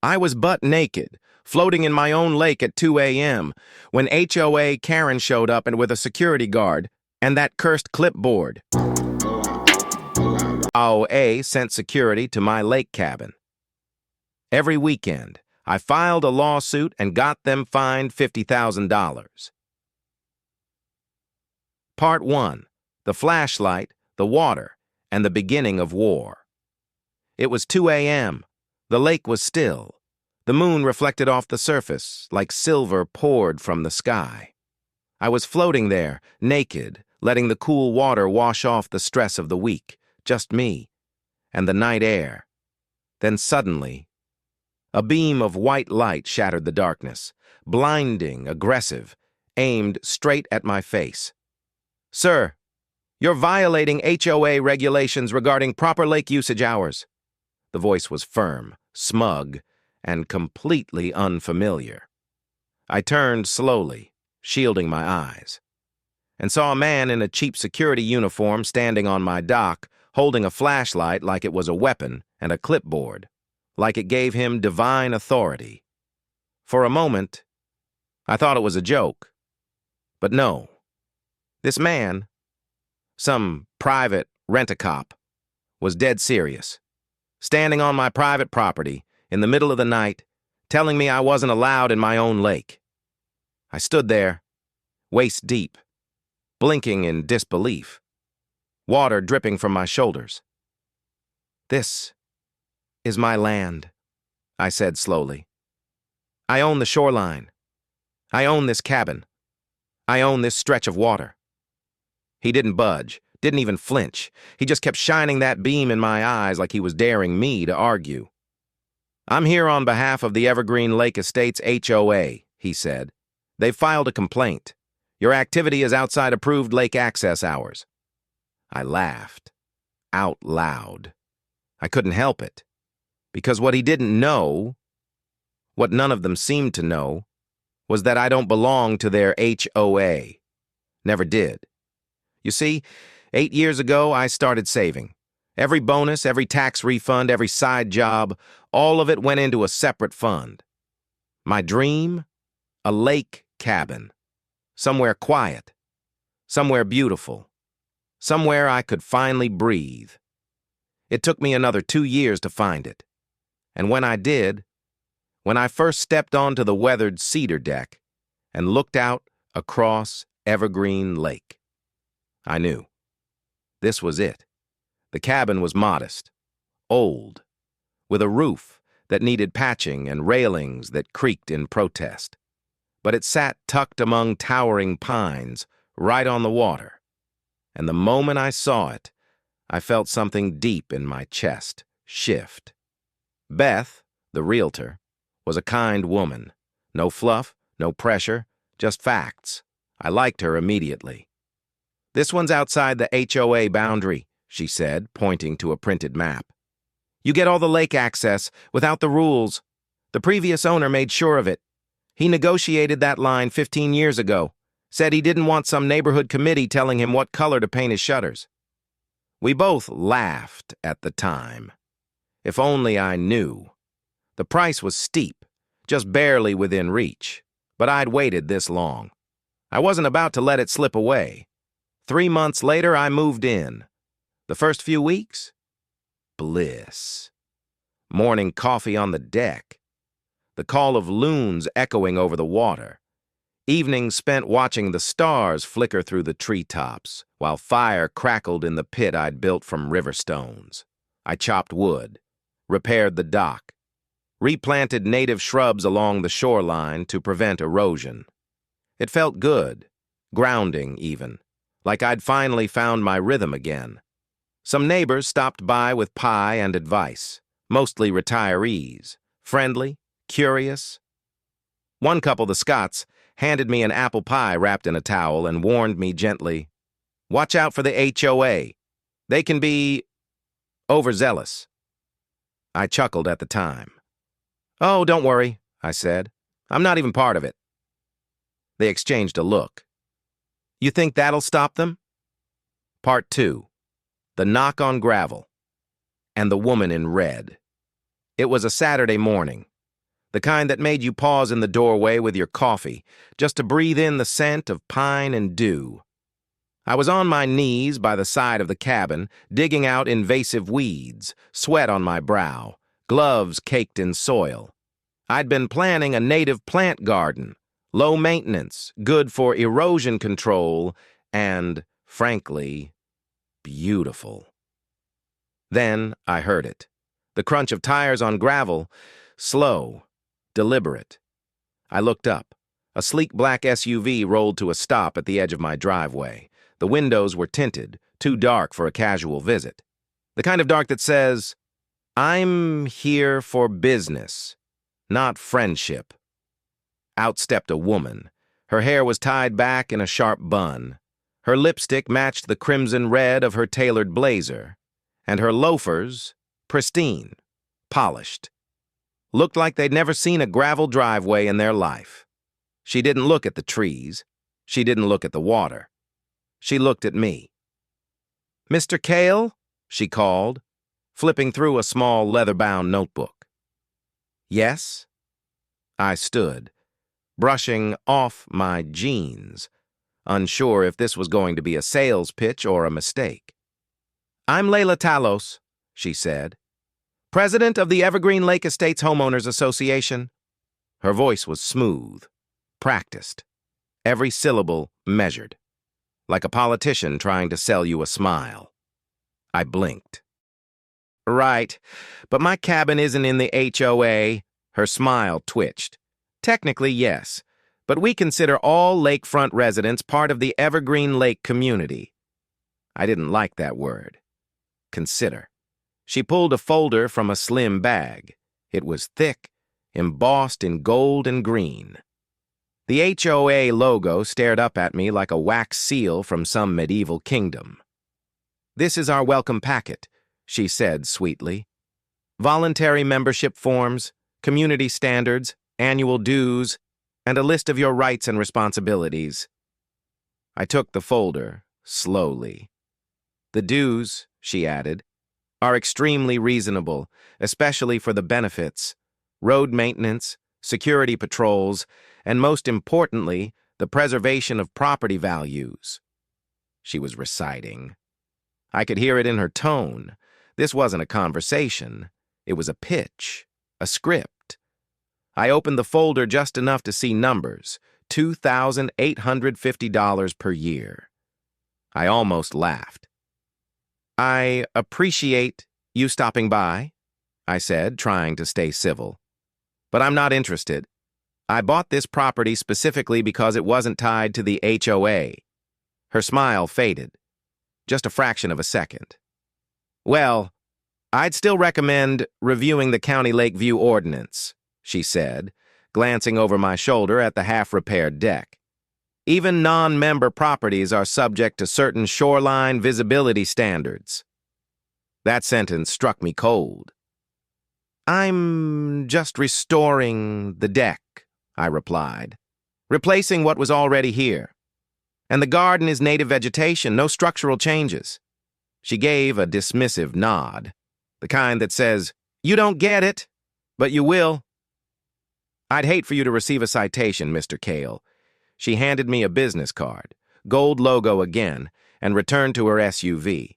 I was butt naked, floating in my own lake at 2 a.m. when HOA Karen showed up and with a security guard and that cursed clipboard. HOA sent security to my lake cabin. Every weekend, I filed a lawsuit and got them fined $50,000. Part 1. The flashlight, the water, and the beginning of war. It was 2 a.m. The lake was still. The moon reflected off the surface like silver poured from the sky. I was floating there, naked, letting the cool water wash off the stress of the week, just me, and the night air. Then suddenly, a beam of white light shattered the darkness, blinding, aggressive, aimed straight at my face. "Sir, you're violating HOA regulations regarding proper lake usage hours." The voice was firm, smug, and completely unfamiliar. I turned slowly, shielding my eyes, and saw a man in a cheap security uniform standing on my dock, holding a flashlight like it was a weapon and a clipboard, like it gave him divine authority. For a moment, I thought it was a joke. But no. This man, some private rent-a-cop, was dead serious, standing on my private property in the middle of the night, telling me I wasn't allowed in my own lake. I stood there, waist deep, blinking in disbelief, water dripping from my shoulders. "This is my land," I said slowly. "I own the shoreline. I own this cabin. I own this stretch of water." He didn't budge, didn't even flinch. He just kept shining that beam in my eyes like he was daring me to argue. "I'm here on behalf of the Evergreen Lake Estates HOA," he said. "They've filed a complaint. Your activity is outside approved lake access hours." I laughed, out loud. I couldn't help it, because what he didn't know, what none of them seemed to know, was that I don't belong to their HOA. Never did. You see, 8 years ago, I started saving. Every bonus, every tax refund, every side job, all of it went into a separate fund. My dream? A lake cabin. Somewhere quiet. Somewhere beautiful. Somewhere I could finally breathe. It took me another 2 years to find it. And when I did, when I first stepped onto the weathered cedar deck and looked out across Evergreen Lake, I knew. This was it. The cabin was modest, old, with a roof that needed patching and railings that creaked in protest. But it sat tucked among towering pines, right on the water. And the moment I saw it, I felt something deep in my chest shift. Beth, the realtor, was a kind woman. No fluff, no pressure, just facts. I liked her immediately. "This one's outside the HOA boundary," she said, pointing to a printed map. "You get all the lake access without the rules. The previous owner made sure of it. He negotiated that line 15 years ago, said he didn't want some neighborhood committee telling him what color to paint his shutters." We both laughed at the time. If only I knew. The price was steep, just barely within reach, but I'd waited this long. I wasn't about to let it slip away. 3 months later, I moved in. The first few weeks? Bliss. Morning coffee on the deck. The call of loons echoing over the water. Evenings spent watching the stars flicker through the treetops, while fire crackled in the pit I'd built from river stones. I chopped wood, repaired the dock, replanted native shrubs along the shoreline to prevent erosion. It felt good, grounding even, like I'd finally found my rhythm again. Some neighbors stopped by with pie and advice, mostly retirees, friendly, curious. One couple, the Scotts, handed me an apple pie wrapped in a towel and warned me gently, "Watch out for the HOA. They can be overzealous." I chuckled at the time. "Oh, don't worry," I said. "I'm not even part of it." They exchanged a look. "You think that'll stop them?" Part 2. The knock on gravel. And the woman in red. It was a Saturday morning. the kind that made you pause in the doorway with your coffee, just to breathe in the scent of pine and dew. I was on my knees by the side of the cabin, digging out invasive weeds, sweat on my brow, gloves caked in soil. I'd been planning a native plant garden, low maintenance, good for erosion control, and, frankly, beautiful. Then I heard it. The crunch of tires on gravel, slow, deliberate. I looked up. A sleek black SUV rolled to a stop at the edge of my driveway. The windows were tinted, too dark for a casual visit. The kind of dark that says, "I'm here for business, not friendship." Out stepped a woman. Her hair was tied back in a sharp bun. Her lipstick matched the crimson red of her tailored blazer. And her loafers, pristine, polished. Looked like they'd never seen a gravel driveway in their life. She didn't look at the trees. She didn't look at the water. She looked at me. "Mr. Cale?" she called, flipping through a small leather-bound notebook. "Yes?" I stood, brushing off my jeans, unsure if this was going to be a sales pitch or a mistake. "I'm Layla Talos," she said, "president of the Evergreen Lake Estates Homeowners Association." Her voice was smooth, practiced, every syllable measured, like a politician trying to sell you a smile. I blinked. "Right, but my cabin isn't in the HOA." Her smile twitched. "Technically, yes, but we consider all lakefront residents part of the Evergreen Lake community." I didn't like that word. Consider. She pulled a folder from a slim bag. It was thick, embossed in gold and green. The HOA logo stared up at me like a wax seal from some medieval kingdom. "This is our welcome packet," she said sweetly. "Voluntary membership forms, community standards, annual dues, and a list of your rights and responsibilities." I took the folder, slowly. "The dues," she added, "are extremely reasonable, especially for the benefits, road maintenance, security patrols, and most importantly, the preservation of property values." She was reciting. I could hear it in her tone. This wasn't a conversation. It was a pitch, a script. I opened the folder just enough to see numbers, $2,850 per year. I almost laughed. "I appreciate you stopping by," I said, trying to stay civil. "But I'm not interested. I bought this property specifically because it wasn't tied to the HOA. Her smile faded. Just a fraction of a second. "Well, I'd still recommend reviewing the County Lakeview Ordinance," she said, glancing over my shoulder at the half-repaired deck. "Even non-member properties are subject to certain shoreline visibility standards." That sentence struck me cold. "I'm just restoring the deck," I replied, "replacing what was already here. And the garden is native vegetation, no structural changes." She gave a dismissive nod, the kind that says, "You don't get it, but you will." "I'd hate for you to receive a citation, Mr. Cale." She handed me a business card, gold logo again, and returned to her SUV.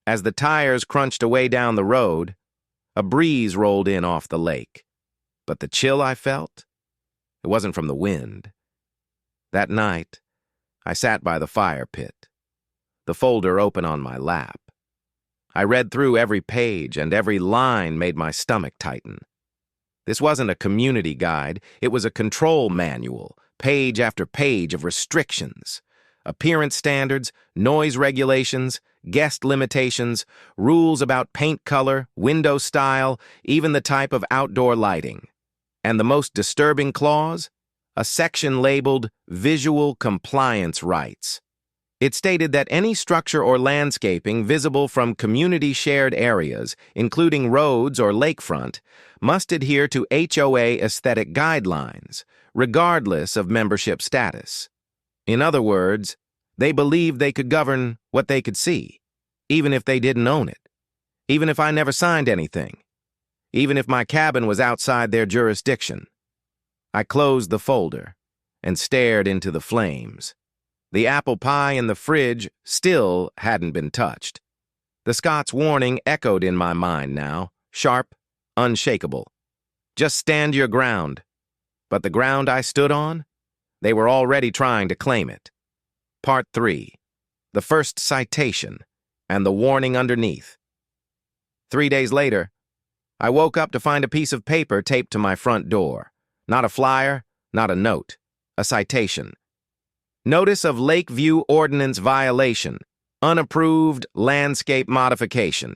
As the tires crunched away down the road, a breeze rolled in off the lake. But the chill I felt, it wasn't from the wind. That night, I sat by the fire pit, the folder open on my lap. I read through every page, and every line made my stomach tighten. This wasn't a community guide, it was a control manual, page after page of restrictions, appearance standards, noise regulations, guest limitations, rules about paint color, window style, even the type of outdoor lighting. And the most disturbing clause? A section labeled Visual Compliance Rights. It stated that any structure or landscaping visible from community-shared areas, including roads or lakefront, must adhere to HOA aesthetic guidelines, regardless of membership status. In other words, they believed they could govern what they could see, even if they didn't own it, even if I never signed anything, even if my cabin was outside their jurisdiction. I closed the folder and stared into the flames. The apple pie in the fridge still hadn't been touched. The Scots warning echoed in my mind now, sharp, unshakable. Just stand your ground. But the ground I stood on? They were already trying to claim it. Part 3. The first citation and the warning underneath. 3 days later, I woke up to find a piece of paper taped to my front door. Not a flyer, not a note. A citation. Notice of Lakeview Ordinance violation. Unapproved landscape modification.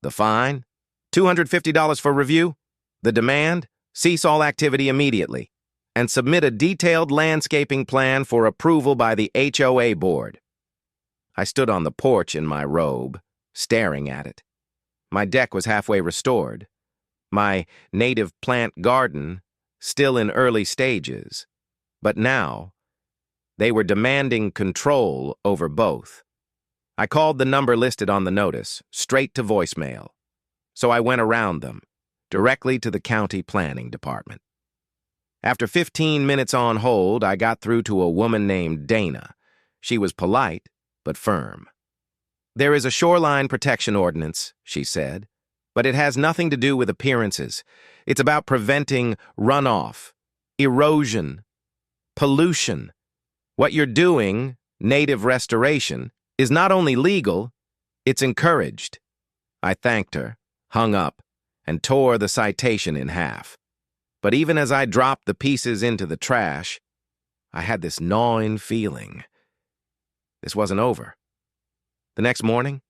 The fine? $250 for review. The demand? Cease all activity immediately. And submit a detailed landscaping plan for approval by the HOA board. I stood on the porch in my robe, staring at it. My deck was halfway restored. My native plant garden still in early stages. But now, they were demanding control over both. I called the number listed on the notice, straight to voicemail. So I went around them, directly to the county planning department. After 15 minutes on hold, I got through to a woman named Dana. She was polite, but firm. There is a shoreline protection ordinance, she said, but it has nothing to do with appearances. It's about preventing runoff, erosion, pollution. What you're doing, native restoration, is not only legal, it's encouraged. I thanked her, hung up, and tore the citation in half. But even as I dropped the pieces into the trash, I had this gnawing feeling. This wasn't over. The next morning,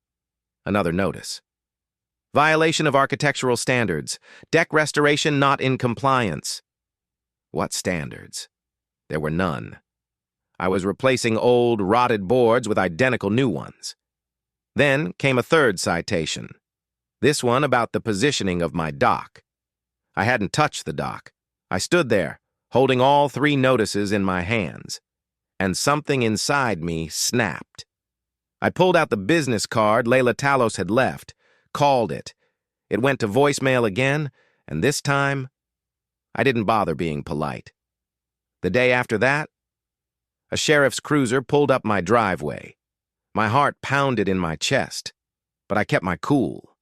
another notice. Violation of architectural standards. Deck restoration not in compliance. What standards? There were none. I was replacing old, rotted boards with identical new ones. Then came a third citation. This one about the positioning of my dock. I hadn't touched the dock. I stood there, holding all 3 notices in my hands. And something inside me snapped. I pulled out the business card Layla Talos had left, called it. It went to voicemail again, and this time, I didn't bother being polite. The day after that, a sheriff's cruiser pulled up my driveway. My heart pounded in my chest, but I kept my cool.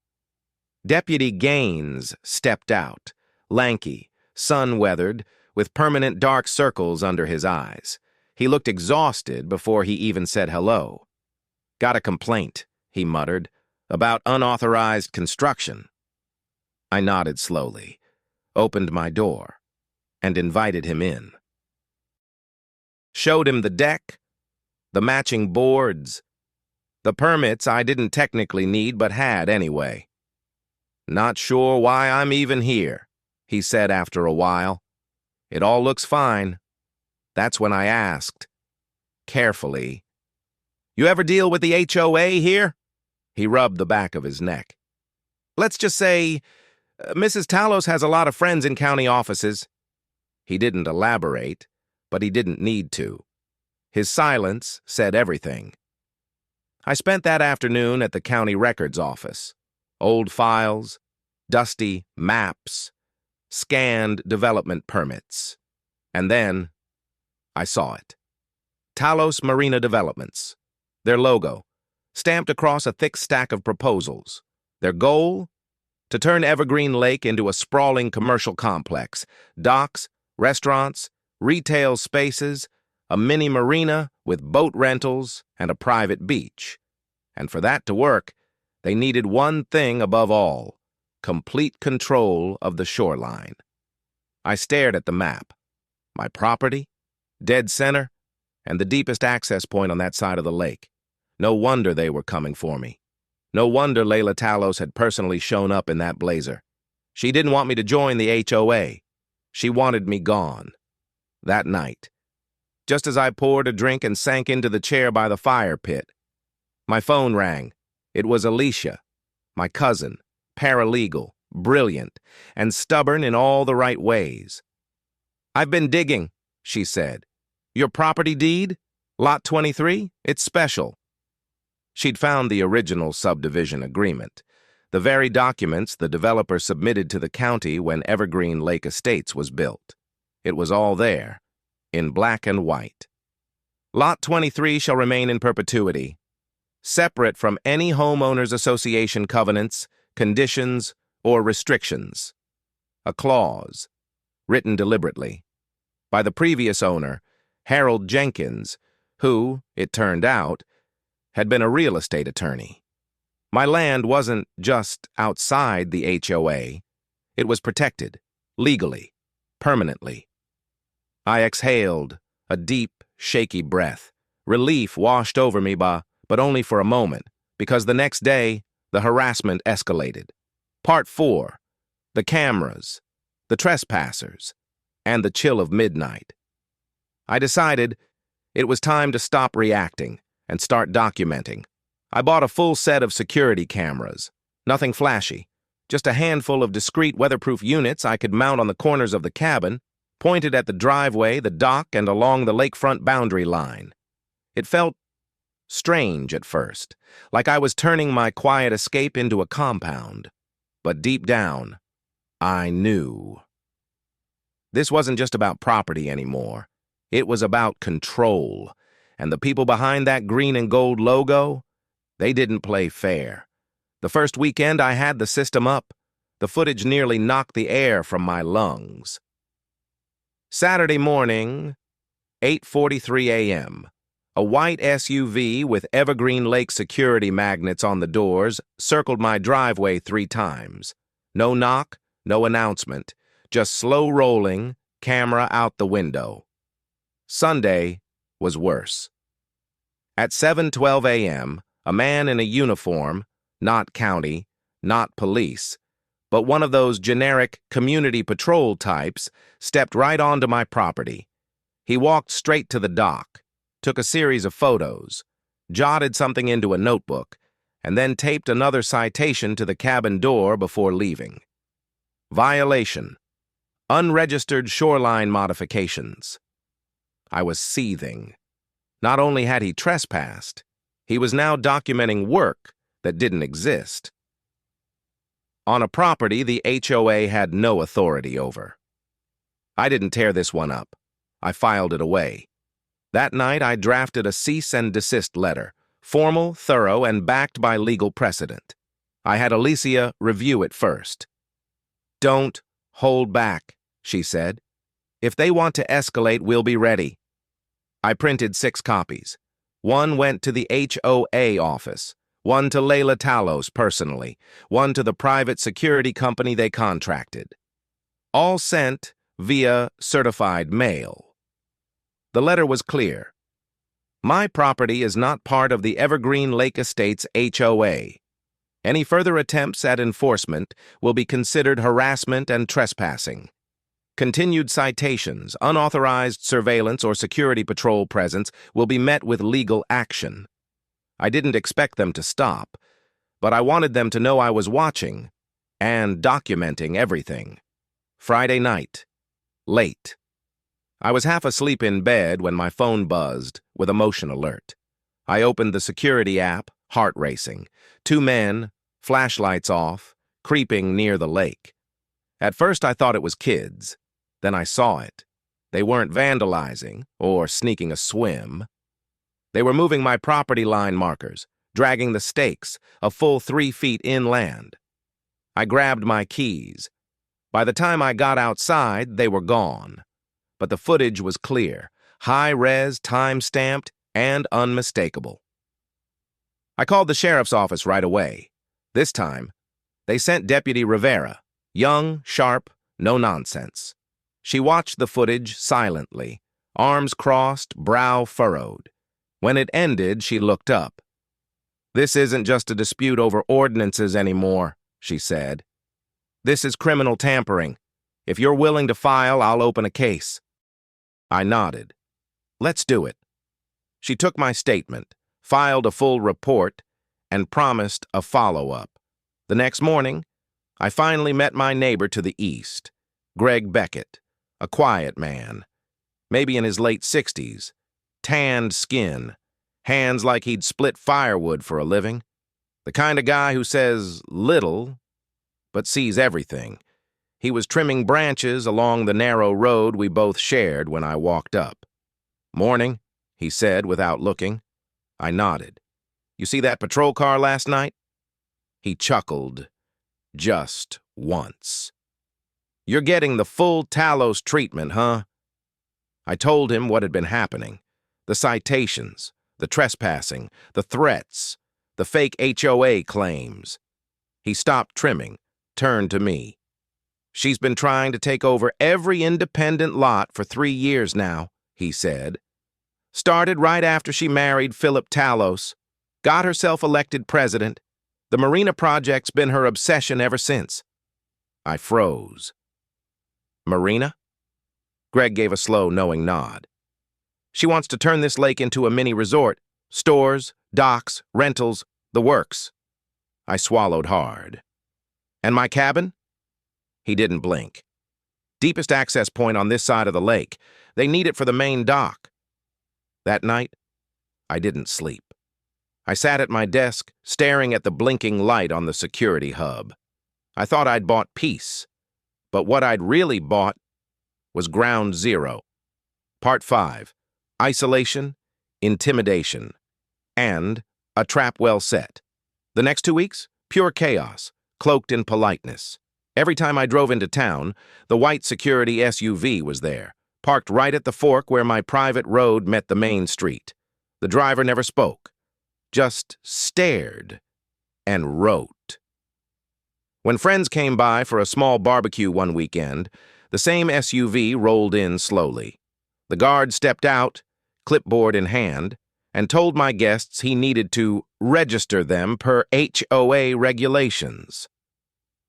Deputy Gaines stepped out, lanky, sun-weathered, with permanent dark circles under his eyes. He looked exhausted before he even said hello. "Got a complaint," he muttered, "about unauthorized construction." I nodded slowly, opened my door, and invited him in. Showed him the deck, the matching boards, the permits I didn't technically need but had anyway. "Not sure why I'm even here," he said after a while. "It all looks fine." That's when I asked, carefully, "You ever deal with the HOA here?" He rubbed the back of his neck. "Let's just say, Mrs. Talos has a lot of friends in county offices." He didn't elaborate, but he didn't need to. His silence said everything. I spent that afternoon at the county records office. Old files, dusty maps, scanned development permits. And then I saw it. Talos Marina Developments. Their logo, stamped across a thick stack of proposals. Their goal? To turn Evergreen Lake into a sprawling commercial complex. Docks, restaurants, retail spaces, a mini marina with boat rentals, and a private beach. And for that to work, they needed one thing above all: complete control of the shoreline. I stared at the map. My property, dead center, and the deepest access point on that side of the lake. No wonder they were coming for me. No wonder Layla Talos had personally shown up in that blazer. She didn't want me to join the HOA. She wanted me gone. That night, just as I poured a drink and sank into the chair by the fire pit, my phone rang. It was Alicia, my cousin, paralegal, brilliant, and stubborn in all the right ways. "I've been digging," she said. "Your property deed? Lot 23? It's special." She'd found the original subdivision agreement, the very documents the developer submitted to the county when Evergreen Lake Estates was built. It was all there, in black and white. Lot 23 shall remain in perpetuity, separate from any homeowners association covenants, conditions, or restrictions. A clause, written deliberately, by the previous owner, Harold Jenkins, who, it turned out, had been a real estate attorney. My land wasn't just outside the HOA. It was protected, legally, permanently. I exhaled, a deep, shaky breath. Relief washed over me, but only for a moment, because the next day, the harassment escalated. Part 4, the cameras, the trespassers, and the chill of midnight. I decided it was time to stop reacting and start documenting. I bought a full set of security cameras. Nothing flashy, just a handful of discreet weatherproof units I could mount on the corners of the cabin, pointed at the driveway, the dock, and along the lakefront boundary line. It felt strange at first, like I was turning my quiet escape into a compound. But deep down, I knew. This wasn't just about property anymore. It was about control. And the people behind that green and gold logo, they didn't play fair. The first weekend I had the system up, the footage nearly knocked the air from my lungs. Saturday morning, 8:43 a.m. A white SUV with Evergreen Lake security magnets on the doors circled my driveway 3 times. No knock, no announcement, just slow rolling, camera out the window. Sunday was worse. At 7:12 a.m., a man in a uniform, not county, not police, but one of those generic community patrol types, stepped right onto my property. He walked straight to the dock, took a series of photos, jotted something into a notebook, and then taped another citation to the cabin door before leaving. Violation. Unregistered shoreline modifications. I was seething. Not only had he trespassed, he was now documenting work that didn't exist. On a property the HOA had no authority over. I didn't tear this one up. I filed it away. That night I drafted a cease and desist letter, formal, thorough, and backed by legal precedent. I had Alicia review it first. "Don't hold back," she said. "If they want to escalate, we'll be ready." I printed 6 copies. One went to the HOA office, one to Layla Talos personally, one to the private security company they contracted. All sent via certified mail. The letter was clear. My property is not part of the Evergreen Lake Estates HOA. Any further attempts at enforcement will be considered harassment and trespassing. Continued citations, unauthorized surveillance, or security patrol presence will be met with legal action. I didn't expect them to stop, but I wanted them to know I was watching and documenting everything. Friday night. Late. I was half asleep in bed when my phone buzzed with a motion alert. I opened the security app, heart racing. 2 men, flashlights off, creeping near the lake. At first I thought it was kids. Then I saw it. They weren't vandalizing or sneaking a swim. They were moving my property line markers, dragging the stakes a full 3 feet inland. I grabbed my keys. By the time I got outside, they were gone. But the footage was clear, high-res, time-stamped, and unmistakable. I called the sheriff's office right away. This time, they sent Deputy Rivera, young, sharp, no nonsense. She watched the footage silently, arms crossed, brow furrowed. When it ended, she looked up. "This isn't just a dispute over ordinances anymore," she said. "This is criminal tampering. If you're willing to file, I'll open a case." I nodded. "Let's do it." She took my statement, filed a full report, and promised a follow-up. The next morning, I finally met my neighbor to the east, Greg Beckett, a quiet man, maybe in his late 60s, tanned skin, hands like he'd split firewood for a living. The kind of guy who says little, but sees everything. He was trimming branches along the narrow road we both shared when I walked up. "Morning," he said without looking. I nodded. "You see that patrol car last night?" He chuckled. Just once. "You're getting the full Talos treatment, huh?" I told him what had been happening. The citations, the trespassing, the threats, the fake HOA claims. He stopped trimming, turned to me. "She's been trying to take over every independent lot for 3 years now," he said. "Started right after she married Philip Talos. Got herself elected president. The Marina Project's been her obsession ever since." I froze. "Marina?" Greg gave a slow, knowing nod. "She wants to turn this lake into a mini resort. Stores, docks, rentals, the works." I swallowed hard. "And my cabin?" He didn't blink. "Deepest access point on this side of the lake. They need it for the main dock." That night, I didn't sleep. I sat at my desk, staring at the blinking light on the security hub. I thought I'd bought peace, but what I'd really bought was ground zero. Part 5, isolation, intimidation, and a trap well set. The next 2 weeks, pure chaos, cloaked in politeness. Every time I drove into town, the white security SUV was there, parked right at the fork where my private road met the main street. The driver never spoke, just stared and wrote. When friends came by for a small barbecue one weekend, the same SUV rolled in slowly. The guard stepped out, clipboard in hand, and told my guests he needed to register them per HOA regulations.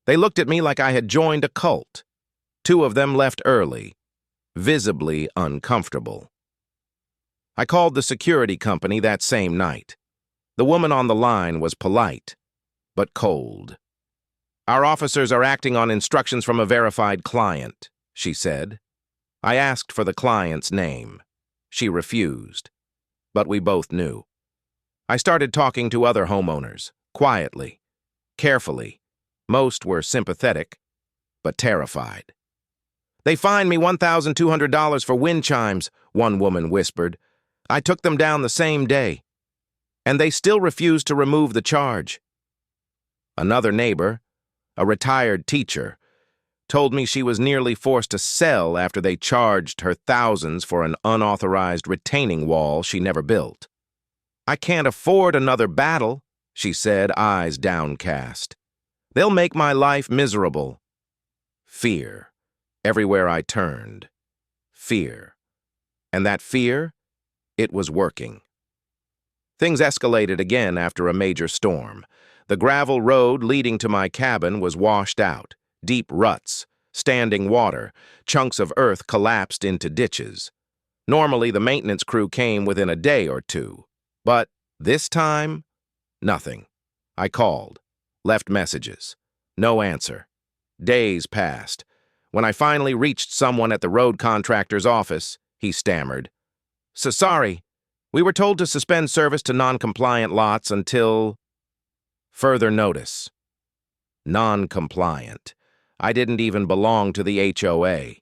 They looked at me like I had joined a cult. 2 of them left early, visibly uncomfortable. I called the security company that same night. The woman on the line was polite, but cold. "Our officers are acting on instructions from a verified client," she said. I asked for the client's name. She refused, but we both knew. I started talking to other homeowners, quietly, carefully. Most were sympathetic, but terrified. "They fined me $1,200 for wind chimes," one woman whispered. "I took them down the same day, and they still refused to remove the charge." Another neighbor, a retired teacher, told me she was nearly forced to sell after they charged her thousands for an unauthorized retaining wall she never built. "I can't afford another battle," she said, eyes downcast. "They'll make my life miserable." Fear. Everywhere I turned. Fear. And that fear, it was working. Things escalated again after a major storm. The gravel road leading to my cabin was washed out. Deep ruts, standing water, chunks of earth collapsed into ditches. Normally, the maintenance crew came within a day or 2. But this time, nothing. I called, left messages. No answer. Days passed. When I finally reached someone at the road contractor's office, he stammered. Sorry, we were told to suspend service to non-compliant lots until further notice." Non-compliant. I didn't even belong to the HOA.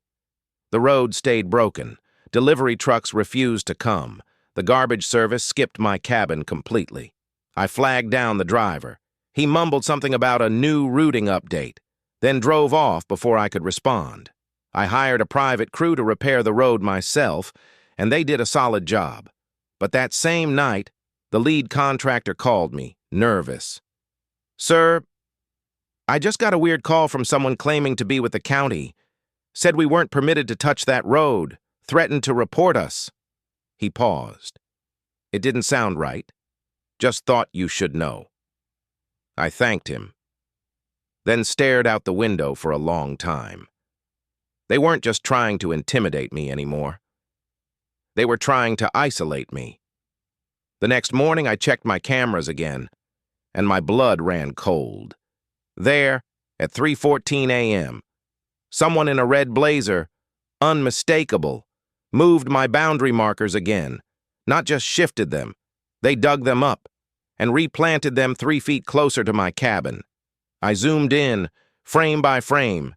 The road stayed broken. Delivery trucks refused to come. The garbage service skipped my cabin completely. I flagged down the driver. He mumbled something about a new routing update, then drove off before I could respond. I hired a private crew to repair the road myself, and they did a solid job. But that same night, the lead contractor called me, nervous. "Sir, I just got a weird call from someone claiming to be with the county. Said we weren't permitted to touch that road, threatened to report us." He paused. It didn't sound right. Just thought you should know. I thanked him, then stared out the window for a long time. They weren't just trying to intimidate me anymore. They were trying to isolate me. The next morning, I checked my cameras again, and my blood ran cold. There, at 3:14 a.m., someone in a red blazer, unmistakable, moved my boundary markers again. Not just shifted them, they dug them up. and replanted them 3 feet closer to my cabin. I zoomed in, frame by frame.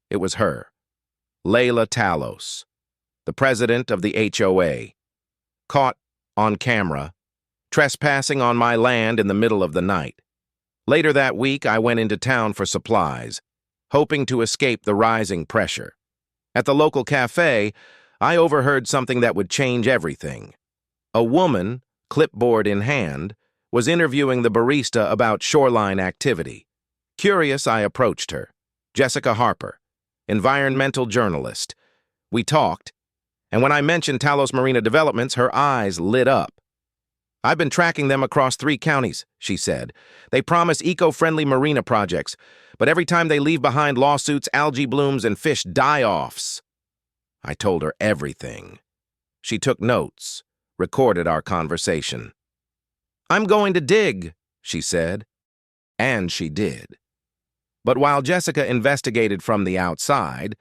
It was her, Layla Talos, the president of the HOA, caught on camera, trespassing on my land in the middle of the night. Later that week, I went into town for supplies, hoping to escape the rising pressure. At the local cafe, I overheard something that would change everything. A woman, clipboard in hand, was interviewing the barista about shoreline activity. Curious, I approached her. Jessica Harper, environmental journalist. We talked, and when I mentioned Talos Marina Developments, her eyes lit up. "I've been tracking them across 3 counties," she said. "They promise eco-friendly marina projects, but every time they leave behind lawsuits, algae blooms, and fish die-offs." I told her everything. She took notes, recorded our conversation. "I'm going to dig," she said. And she did. But while Jessica investigated from the outside,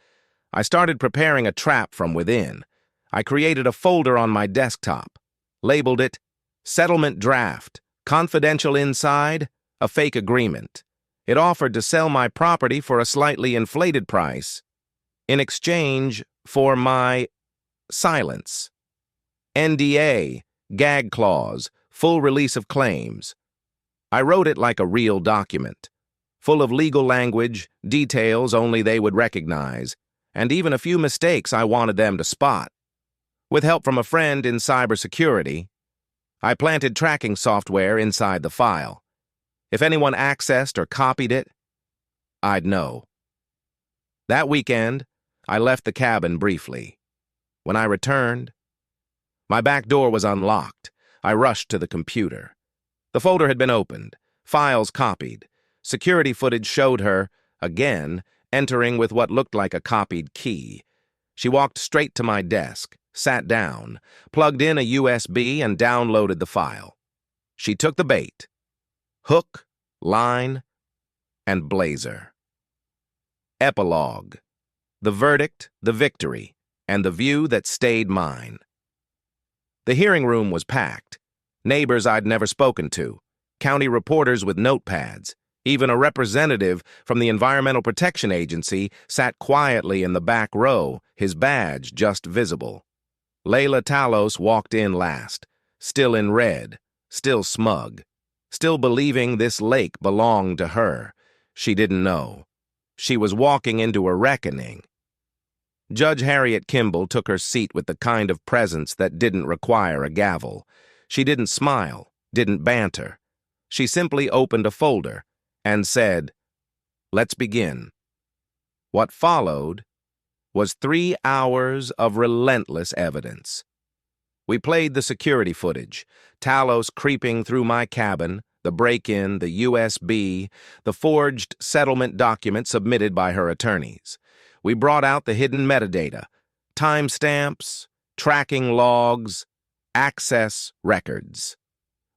I started preparing a trap from within. I created a folder on my desktop, labeled it Settlement Draft, Confidential Inside, a Fake Agreement. It offered to sell my property for a slightly inflated price in exchange for my silence. NDA, gag clause, full release of claims. I wrote it like a real document, full of legal language, details only they would recognize, and even a few mistakes I wanted them to spot. With help from a friend in cybersecurity, I planted tracking software inside the file. If anyone accessed or copied it, I'd know. That weekend, I left the cabin briefly. When I returned, my back door was unlocked. I rushed to the computer. The folder had been opened, files copied. Security footage showed her, again, entering with what looked like a copied key. She walked straight to my desk, sat down, plugged in a USB, and downloaded the file. She took the bait. Hook, line, and blazer. Epilogue. The verdict, the victory, and the view that stayed mine. The hearing room was packed. Neighbors I'd never spoken to, county reporters with notepads. Even a representative from the Environmental Protection Agency sat quietly in the back row, his badge just visible. Layla Talos walked in last, still in red, still smug, still believing this lake belonged to her. She didn't know. She was walking into a reckoning. Judge Harriet Kimball took her seat with the kind of presence that didn't require a gavel. She didn't smile, didn't banter. She simply opened a folder and said, "Let's begin." What followed was 3 hours of relentless evidence. We played the security footage, Talos creeping through my cabin, the break-in, the USB, the forged settlement document submitted by her attorneys. We brought out the hidden metadata, timestamps, tracking logs, access records.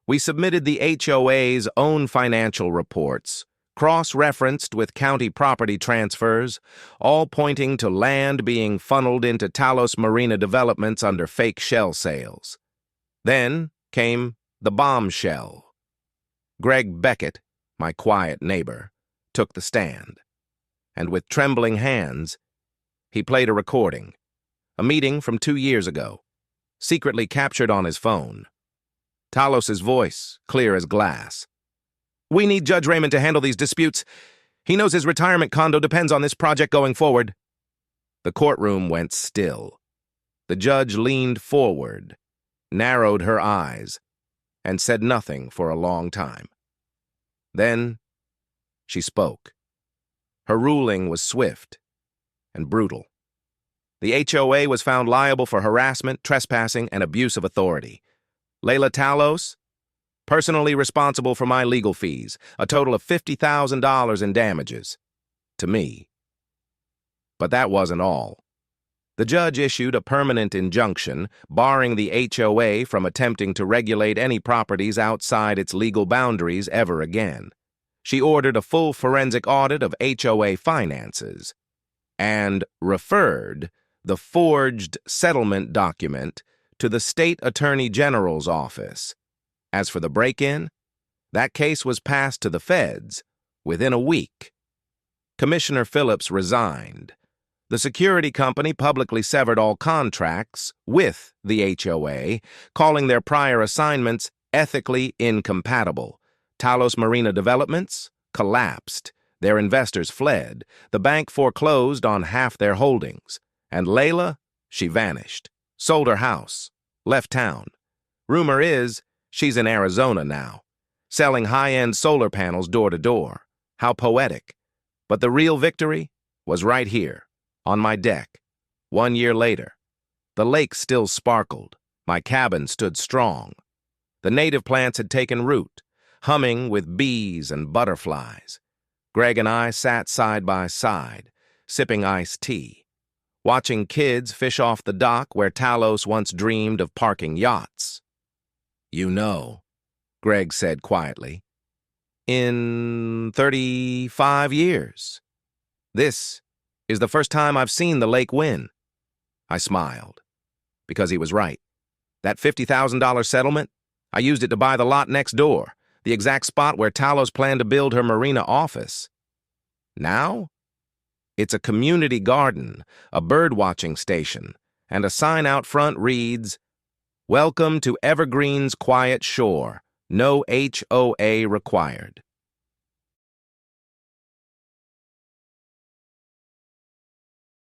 We submitted the HOA's own financial reports, cross-referenced with county property transfers, all pointing to land being funneled into Talos Marina Developments under fake shell sales. Then came the bombshell. Greg Beckett, my quiet neighbor, took the stand. And with trembling hands, he played a recording, a meeting from 2 years ago, secretly captured on his phone. Talos's voice, clear as glass. "We need Judge Raymond to handle these disputes. He knows his retirement condo depends on this project going forward." The courtroom went still. The judge leaned forward, narrowed her eyes, and said nothing for a long time. Then she spoke. Her ruling was swift and brutal. The HOA was found liable for harassment, trespassing, and abuse of authority. Layla Talos, personally responsible for my legal fees, a total of $50,000 in damages. To me. But that wasn't all. The judge issued a permanent injunction barring the HOA from attempting to regulate any properties outside its legal boundaries ever again. She ordered a full forensic audit of HOA finances and referred the forged settlement document to the State Attorney General's office. As for the break-in, That case was passed to the feds within a week. Commissioner Phillips resigned. The security company publicly severed all contracts with the HOA, calling their prior assignments ethically incompatible. Talos Marina Developments collapsed. Their investors fled. The bank foreclosed on half their holdings. And Layla, she vanished. Sold her house. Left town. Rumor is she's in Arizona now, selling high-end solar panels door to door. How poetic. But the real victory was right here, on my deck. 1 year later, the lake still sparkled. My cabin stood strong. The native plants had taken root, humming with bees and butterflies. Greg and I sat side by side, sipping iced tea, watching kids fish off the dock where Talos once dreamed of parking yachts. "You know," Greg said quietly, "in 35 years, this is the first time I've seen the lake win." I smiled, because he was right. That $50,000 settlement, I used it to buy the lot next door, the exact spot where Talos planned to build her marina office. Now, it's a community garden, a bird-watching station, and a sign out front reads, "Welcome to Evergreen's Quiet Shore. No HOA required."